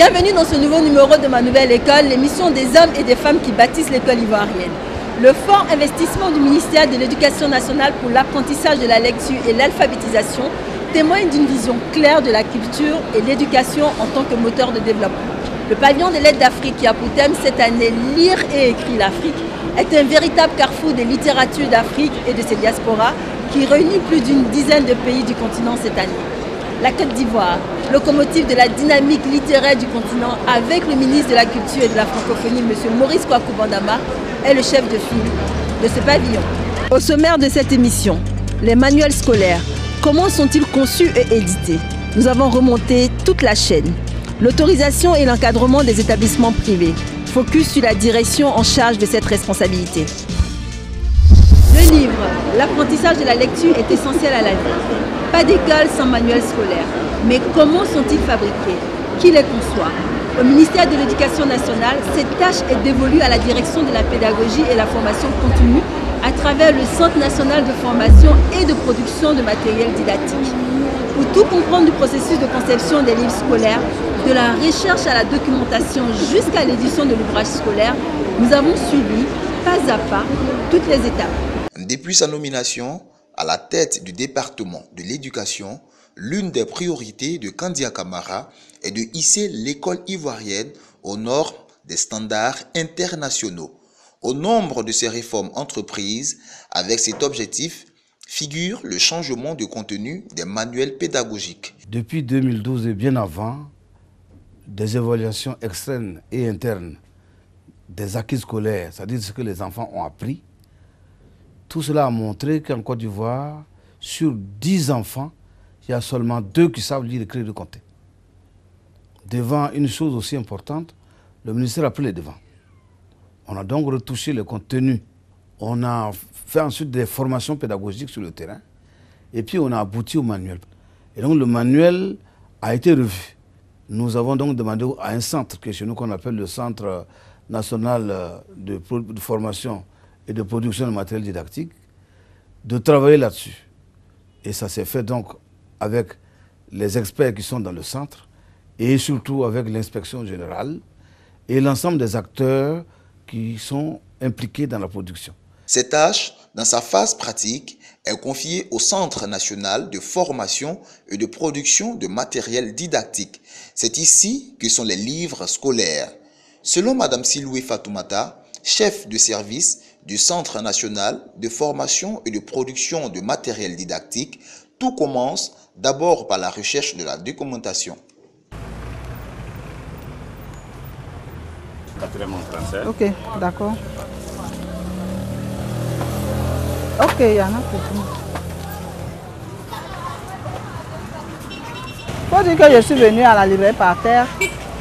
Bienvenue dans ce nouveau numéro de ma nouvelle école, l'émission des hommes et des femmes qui bâtissent l'école ivoirienne. Le fort investissement du ministère de l'Éducation nationale pour l'apprentissage de la lecture et l'alphabétisation témoigne d'une vision claire de la culture et l'éducation en tant que moteur de développement. Le pavillon de l'aide d'Afrique qui a pour thème cette année « Lire et écrire l'Afrique » est un véritable carrefour des littératures d'Afrique et de ses diasporas qui réunit plus d'une dizaine de pays du continent cette année. La Côte d'Ivoire, locomotive de la dynamique littéraire du continent, avec le ministre de la Culture et de la Francophonie, M. Maurice Kwaku Bandama, est le chef de file de ce pavillon. Au sommaire de cette émission, les manuels scolaires, comment sont-ils conçus et édités? Nous avons remonté toute la chaîne. L'autorisation et l'encadrement des établissements privés. Focus sur la direction en charge de cette responsabilité. Le livre, l'apprentissage de la lecture est essentiel à la vie. Pas d'école sans manuel scolaire. Mais comment sont-ils fabriqués? Qui les conçoit? Au ministère de l'Éducation nationale, cette tâche est dévolue à la direction de la pédagogie et la formation continue à travers le Centre national de formation et de production de matériel didactique. Pour tout comprendre du processus de conception des livres scolaires, de la recherche à la documentation jusqu'à l'édition de l'ouvrage scolaire, nous avons suivi, pas à pas, toutes les étapes. Depuis sa nomination à la tête du département de l'éducation, l'une des priorités de Kandia Camara est de hisser l'école ivoirienne aux normes des standards internationaux. Au nombre de ces réformes entreprises, avec cet objectif, figure le changement de contenu des manuels pédagogiques. Depuis 2012 et bien avant, des évaluations externes et internes des acquis scolaires, c'est-à-dire ce que les enfants ont appris, tout cela a montré qu'en Côte d'Ivoire, sur 10 enfants, il y a seulement 2 qui savent lire, écrire et compter. Devant une chose aussi importante, le ministère a pris les devants. On a donc retouché le contenu. On a fait ensuite des formations pédagogiques sur le terrain. Et puis on a abouti au manuel. Et donc le manuel a été revu. Nous avons donc demandé à un centre, que chez nous qu'on appelle le Centre national de formation et de production de matériel didactique, de travailler là-dessus. Et ça s'est fait donc avec les experts qui sont dans le centre et surtout avec l'inspection générale et l'ensemble des acteurs qui sont impliqués dans la production. Cette tâche, dans sa phase pratique, est confiée au Centre national de formation et de production de matériel didactique. C'est ici que sont les livres scolaires. Selon Mme Siloué Fatoumata, chef de service du Centre national de formation et de production de matériel didactique, tout commence d'abord par la recherche de la documentation. Ok, d'accord. Ok, il y en a pour tout. Il faut dire que je suis venue à la librairie par terre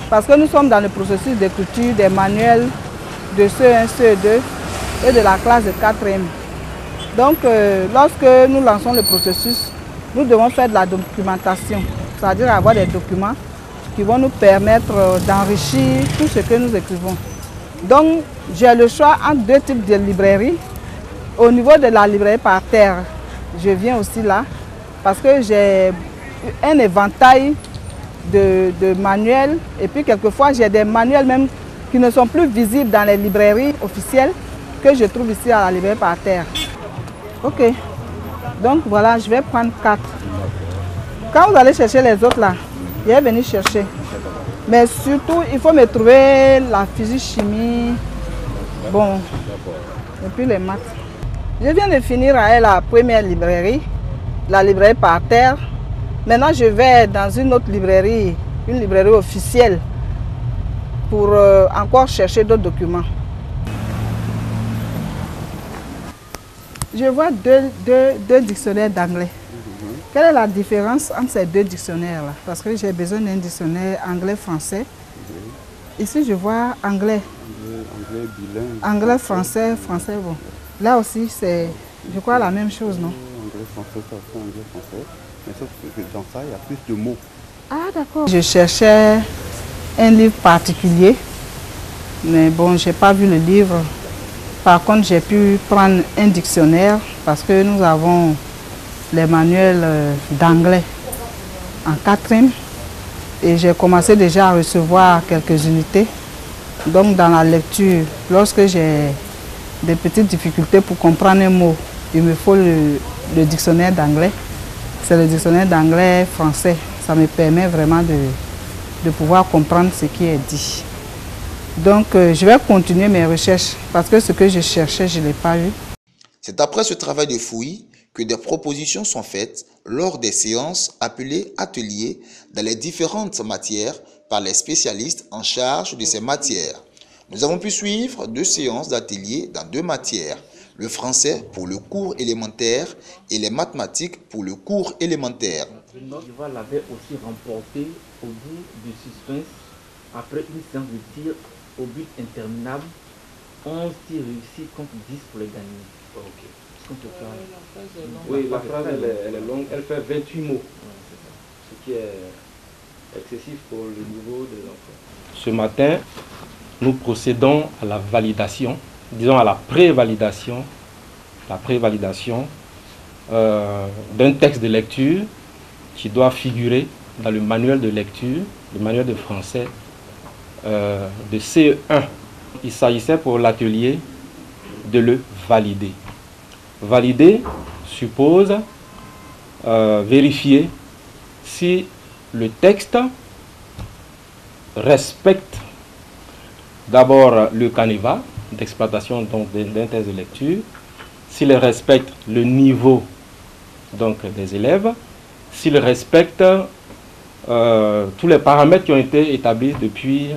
parce que nous sommes dans le processus d'écriture des manuels de CE1, CE2 et de la classe de 4e. Donc, lorsque nous lançons le processus, nous devons faire de la documentation, c'est-à-dire avoir des documents qui vont nous permettre d'enrichir tout ce que nous écrivons. Donc, j'ai le choix entre 2 types de librairies. Au niveau de la librairie par terre, je viens aussi là parce que j'ai un éventail de manuels et puis quelquefois j'ai des manuels même qui ne sont plus visibles dans les librairies officielles que je trouve ici à la librairie par terre. Ok, donc voilà, je vais prendre 4. Quand vous allez chercher les autres là, je vais venir chercher. Mais surtout, il faut me trouver la physique-chimie, bon, et puis les maths. Je viens de finir à la première librairie, la librairie par terre. Maintenant, je vais dans une autre librairie, une librairie officielle, pour encore chercher d'autres documents. Je vois deux dictionnaires d'anglais. Quelle est la différence entre ces 2 dictionnaires-là? Parce que j'ai besoin d'un dictionnaire anglais-français. Ici, je vois anglais. Anglais bilingue. Anglais-français, français, bon. Là aussi, c'est, je crois, la même chose, non? Anglais-français, ça fait anglais-français. Mais sauf que dans ça, il y a plus de mots. Ah, d'accord. Je cherchais un livre particulier. Mais bon, je n'ai pas vu le livre. Par contre, j'ai pu prendre un dictionnaire parce que nous avons les manuels d'anglais en 4e Et j'ai commencé déjà à recevoir quelques unités. Donc dans la lecture, lorsque j'ai des petites difficultés pour comprendre un mot, il me faut le dictionnaire d'anglais. C'est le dictionnaire d'anglais-français. Ça me permet vraiment de pouvoir comprendre ce qui est dit. Donc je vais continuer mes recherches parce que ce que je cherchais, je ne l'ai pas eu. C'est après ce travail de fouille que des propositions sont faites lors des séances appelées ateliers dans les différentes matières par les spécialistes en charge de ces matières. Nous avons pu suivre 2 séances d'ateliers dans 2 matières, le français pour le cours élémentaire et les mathématiques pour le cours élémentaire. Rival l'avait aussi remporté au bout du suspense après une séance de tir au but interminable. 11 tirs réussis contre 10 pour les gagner. Ok. Oui, la phrase elle est longue, elle fait 28 mots, ce qui est excessif pour le niveau des enfants. Ce matin, nous procédons à la validation, disons à la prévalidation d'un texte de lecture qui doit figurer dans le manuel de lecture, le manuel de français de CE1. Il s'agissait pour l'atelier de le valider. Valider suppose vérifier si le texte respecte d'abord le canevas d'exploitation d'un texte de lecture, s'il respecte le niveau donc, des élèves, s'il respecte tous les paramètres qui ont été établis depuis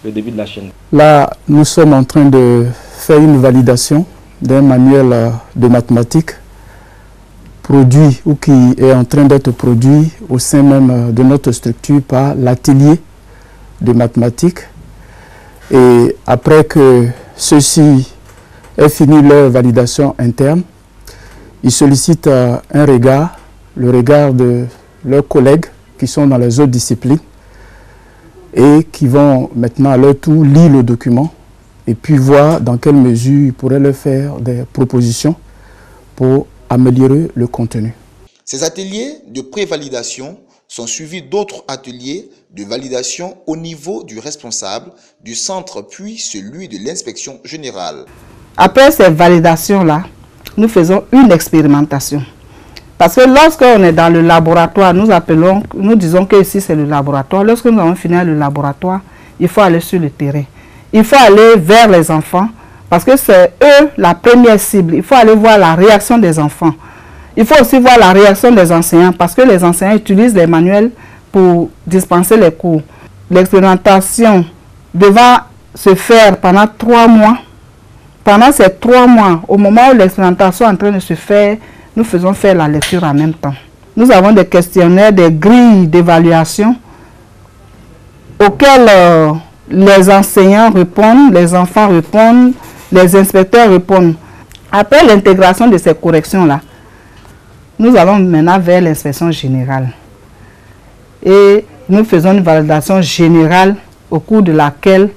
le début de la chaîne. Là, nous sommes en train de faire une validation d'un manuel de mathématiques produit ou qui est en train d'être produit au sein même de notre structure par l'atelier de mathématiques. Et après que ceux-ci aient fini leur validation interne, ils sollicitent un regard, le regard de leurs collègues qui sont dans les autres disciplines et qui vont maintenant à leur tour lire le document et puis voir dans quelle mesure ils pourraient leur faire des propositions pour améliorer le contenu. Ces ateliers de prévalidation sont suivis d'autres ateliers de validation au niveau du responsable du centre puis celui de l'inspection générale. Après ces validations-là, nous faisons une expérimentation. Parce que lorsqu'on est dans le laboratoire, nous disons que ici c'est le laboratoire. Lorsque nous avons fini le laboratoire, il faut aller sur le terrain. Il faut aller vers les enfants parce que c'est eux la première cible. Il faut aller voir la réaction des enfants. Il faut aussi voir la réaction des enseignants parce que les enseignants utilisent les manuels pour dispenser les cours. L'expérimentation devra se faire pendant 3 mois. Pendant ces 3 mois, au moment où l'expérimentation est en train de se faire, nous faisons faire la lecture en même temps. Nous avons des questionnaires, des grilles d'évaluation auxquelles les enseignants répondent, les enfants répondent, les inspecteurs répondent. Après l'intégration de ces corrections-là, nous allons maintenant vers l'inspection générale. Et nous faisons une validation générale au cours de laquelle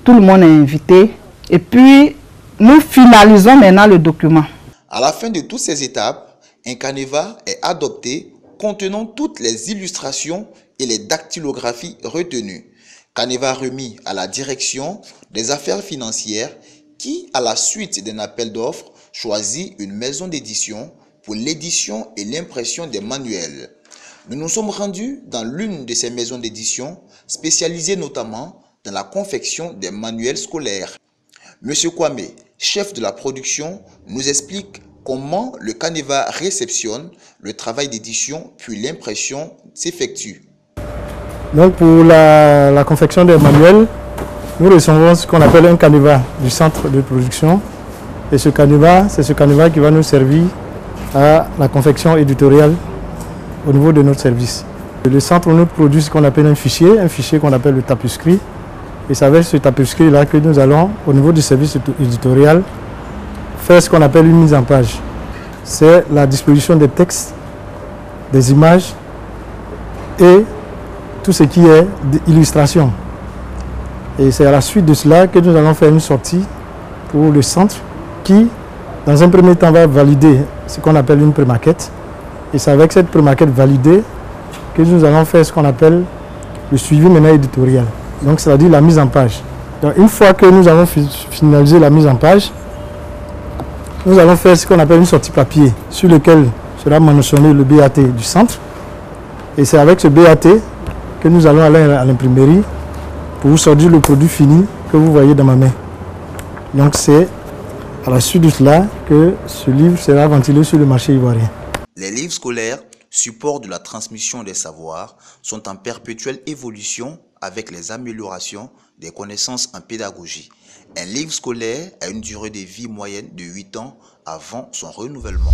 tout le monde est invité. Et puis, nous finalisons maintenant le document. À la fin de toutes ces étapes, un canevas est adopté contenant toutes les illustrations et les dactylographies retenues. Canevas remis à la direction des affaires financières qui, à la suite d'un appel d'offres, choisit une maison d'édition pour l'édition et l'impression des manuels. Nous nous sommes rendus dans l'une de ces maisons d'édition spécialisées notamment dans la confection des manuels scolaires. Monsieur Kwame, chef de la production, nous explique comment le canevas réceptionne le travail d'édition puis l'impression s'effectue. Donc pour la confection des manuels, nous recevons ce qu'on appelle un canevas du centre de production. Et ce canevas, c'est ce canevas qui va nous servir à la confection éditoriale au niveau de notre service. Le centre nous produit ce qu'on appelle un fichier qu'on appelle le tapuscrit. Et c'est avec ce tapuscrit-là que nous allons, au niveau du service éditorial, faire ce qu'on appelle une mise en page. C'est la disposition des textes, des images et tout ce qui est illustration. Et c'est à la suite de cela que nous allons faire une sortie pour le centre qui, dans un premier temps, va valider ce qu'on appelle une prémaquette. Et c'est avec cette prémaquette validée que nous allons faire ce qu'on appelle le suivi maintenant éditorial. Donc, c'est-à-dire la mise en page. Donc, une fois que nous avons finalisé la mise en page, nous allons faire ce qu'on appelle une sortie papier sur lequel sera mentionné le BAT du centre. Et c'est avec ce BAT que nous allons aller à l'imprimerie pour vous sortir le produit fini que vous voyez dans ma main. Donc, c'est à la suite de cela que ce livre sera ventilé sur le marché ivoirien. Les livres scolaires, support de la transmission des savoirs, sont en perpétuelle évolution avec les améliorations des connaissances en pédagogie. Un livre scolaire a une durée de vie moyenne de 8 ans avant son renouvellement.